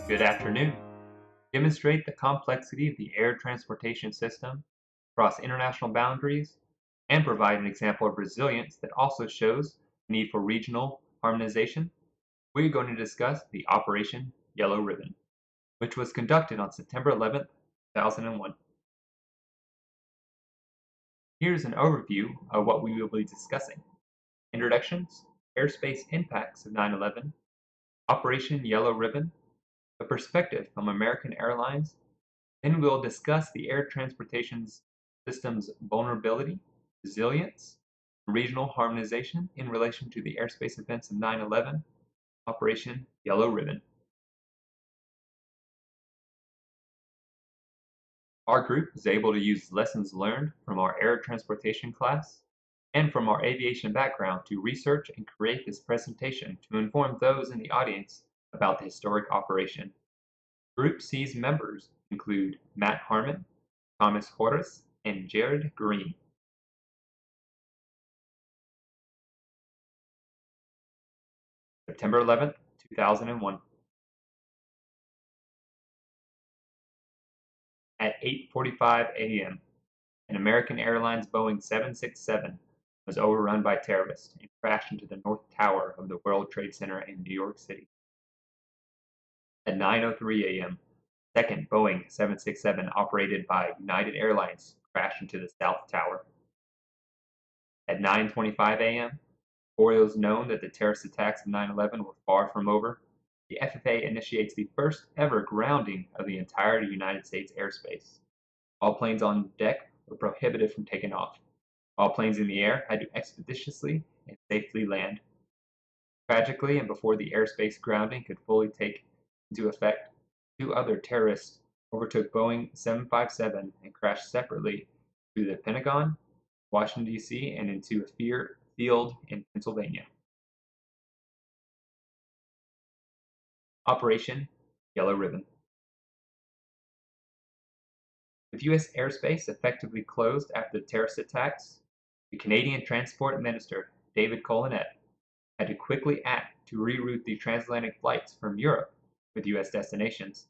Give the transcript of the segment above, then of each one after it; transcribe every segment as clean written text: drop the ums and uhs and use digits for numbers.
Good afternoon. Demonstrate the complexity of the air transportation system across international boundaries and provide an example of resilience that also shows the need for regional harmonization. We're going to discuss the Operation Yellow Ribbon, which was conducted on September 11th, 2001. Here's an overview of what we will be discussing. Introductions, airspace impacts of 9/11, Operation Yellow Ribbon, a perspective from American Airlines. Then we'll discuss the air transportation system's vulnerability, resilience, and regional harmonization in relation to the airspace events of 9/11, Operation Yellow Ribbon. Our group was able to use lessons learned from our air transportation class and from our aviation background to research and create this presentation to inform those in the audience about the historic operation. Group C's members include Matt Harmon, Thomas Horace, and Jared Green. September 11th, 2001. At 8:45 a.m., an American Airlines Boeing 767 was overrun by terrorists and crashed into the North Tower of the World Trade Center in New York City. At 9:03 a.m., second Boeing 767 operated by United Airlines crashed into the South Tower. At 9:25 a.m., before it was known that the terrorist attacks of 9/11 were far from over, the FAA initiates the first ever grounding of the entire United States airspace. All planes on deck were prohibited from taking off. All planes in the air had to expeditiously and safely land. Tragically, and before the airspace grounding could fully take into effect, two other terrorists overtook Boeing 757 and crashed separately through the Pentagon, Washington, D.C., and into a field in Pennsylvania. Operation Yellow Ribbon. With U.S. airspace effectively closed after the terrorist attacks, the Canadian Transport Minister, David Collinet, had to quickly act to reroute the transatlantic flights from Europe with U.S. destinations.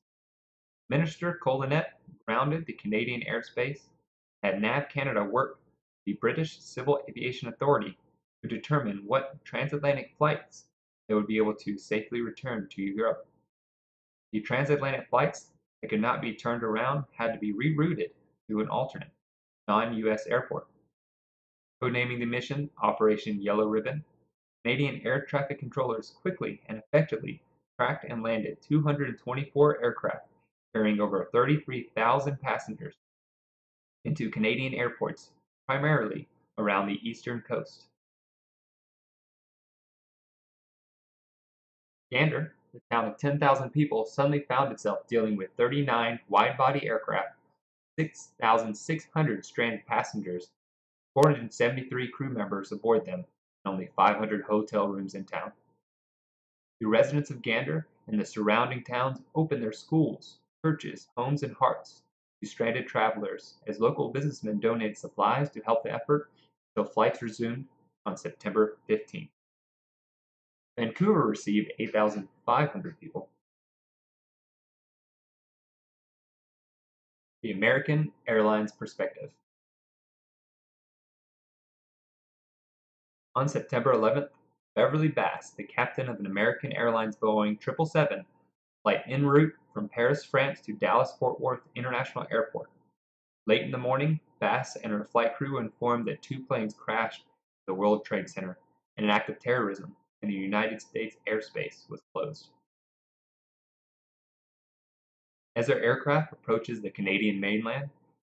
Minister Collinet grounded the Canadian airspace and had NAV Canada work with the British Civil Aviation Authority to determine what transatlantic flights they would be able to safely return to Europe. The transatlantic flights that could not be turned around had to be rerouted to an alternate, non-U.S. airport. Codenaming the mission Operation Yellow Ribbon, Canadian air traffic controllers quickly and effectively tracked and landed 224 aircraft carrying over 33,000 passengers into Canadian airports, primarily around the eastern coast. Gander, the town of 10,000 people, suddenly found itself dealing with 39 wide-body aircraft, 6,600 stranded passengers, 473 crew members aboard them, and only 500 hotel rooms in town. The residents of Gander and the surrounding towns opened their schools, churches, homes, and hearts to stranded travelers as local businessmen donated supplies to help the effort until flights resumed on September 15th. Vancouver received 8,500 people. The American Airlines perspective. On September 11th, Beverly Bass, the captain of an American Airlines Boeing 777 flight en route from Paris, France to Dallas-Fort Worth International Airport. Late in the morning, Bass and her flight crew were informed that two planes crashed at the World Trade Center in an act of terrorism, and the United States airspace was closed. As their aircraft approaches the Canadian mainland,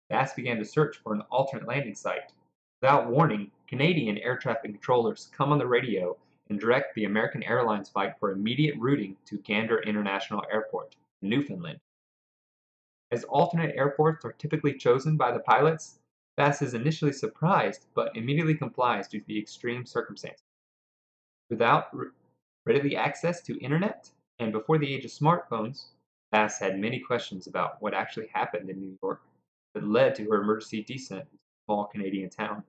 Bass began to search for an alternate landing site. Without warning, Canadian air traffic controllers come on the radio and direct the American Airlines flight for immediate routing to Gander International Airport, Newfoundland. As alternate airports are typically chosen by the pilots, Bass is initially surprised but immediately complies due to the extreme circumstances. Without readily access to internet and before the age of smartphones, Bass had many questions about what actually happened in New York that led to her emergency descent into a small Canadian town.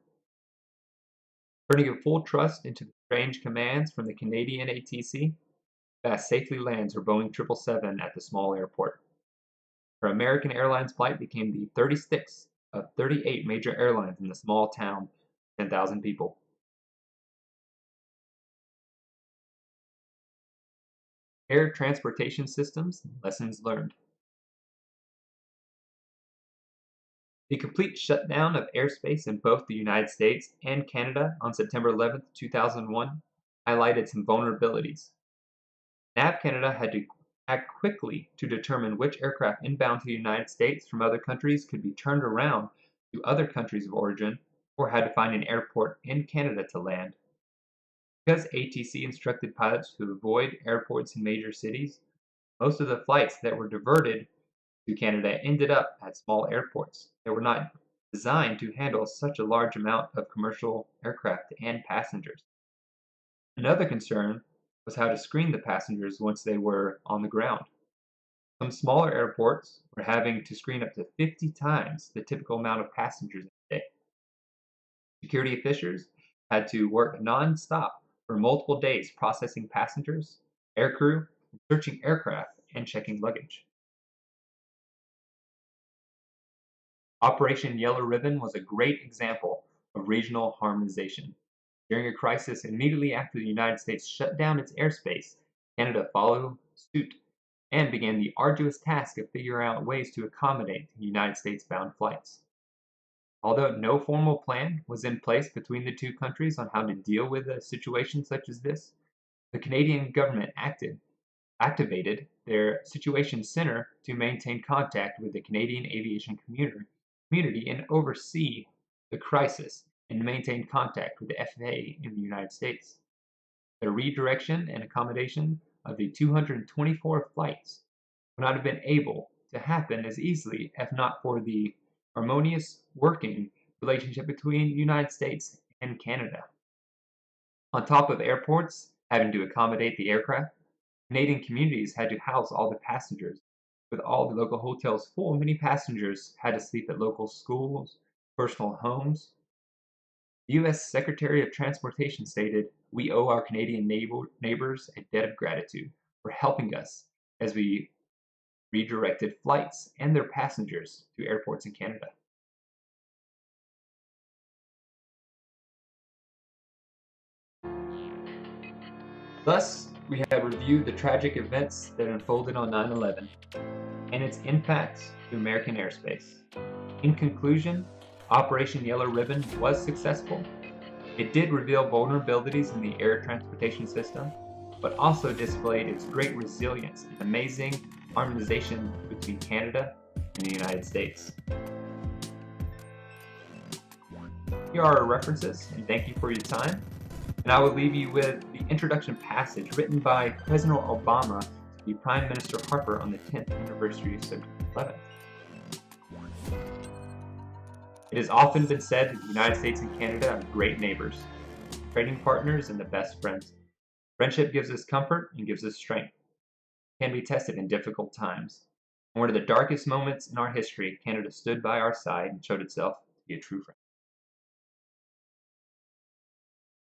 Putting a full trust into the strange commands from the Canadian ATC, Bass safely lands her Boeing 777 at the small airport. Her American Airlines flight became the 36th of 38 major airlines in the small town of 10,000 people. Air transportation systems, lessons learned. The complete shutdown of airspace in both the United States and Canada on September 11, 2001, highlighted some vulnerabilities. NAV Canada had to act quickly to determine which aircraft inbound to the United States from other countries could be turned around to other countries of origin or had to find an airport in Canada to land. Because ATC instructed pilots to avoid airports in major cities, most of the flights that were diverted to Canada ended up at small airports that were not designed to handle such a large amount of commercial aircraft and passengers. Another concern was how to screen the passengers once they were on the ground. Some smaller airports were having to screen up to 50 times the typical amount of passengers a day. Security officials had to work non-stop for multiple days processing passengers, aircrew, searching aircraft, and checking luggage. Operation Yellow Ribbon was a great example of regional harmonization. During a crisis immediately after the United States shut down its airspace, Canada followed suit and began the arduous task of figuring out ways to accommodate United States-bound flights. Although no formal plan was in place between the two countries on how to deal with a situation such as this, the Canadian government activated their Situation Center to maintain contact with the Canadian aviation community and oversee the crisis and maintain contact with the FAA in the United States. The redirection and accommodation of the 224 flights would not have been able to happen as easily if not for the harmonious working relationship between the United States and Canada. On top of airports having to accommodate the aircraft, Canadian communities had to house all the passengers. With all the local hotels full, many passengers had to sleep at local schools, personal homes. The U.S. Secretary of Transportation stated, "We owe our Canadian neighbors a debt of gratitude for helping us as we redirected flights and their passengers to airports in Canada." Thus, we have reviewed the tragic events that unfolded on 9/11 and its impacts to American airspace. In conclusion, Operation Yellow Ribbon was successful. It did reveal vulnerabilities in the air transportation system, but also displayed its great resilience and amazing harmonization between Canada and the United States. Here are our references, and thank you for your time. And I will leave you with the introduction passage written by President Obama to the Prime Minister Harper on the 10th anniversary of September 11th. It has often been said that the United States and Canada are great neighbors, trading partners, and the best friends. Friendship gives us comfort and gives us strength. It can be tested in difficult times. In one of the darkest moments in our history, Canada stood by our side and showed itself to be a true friend.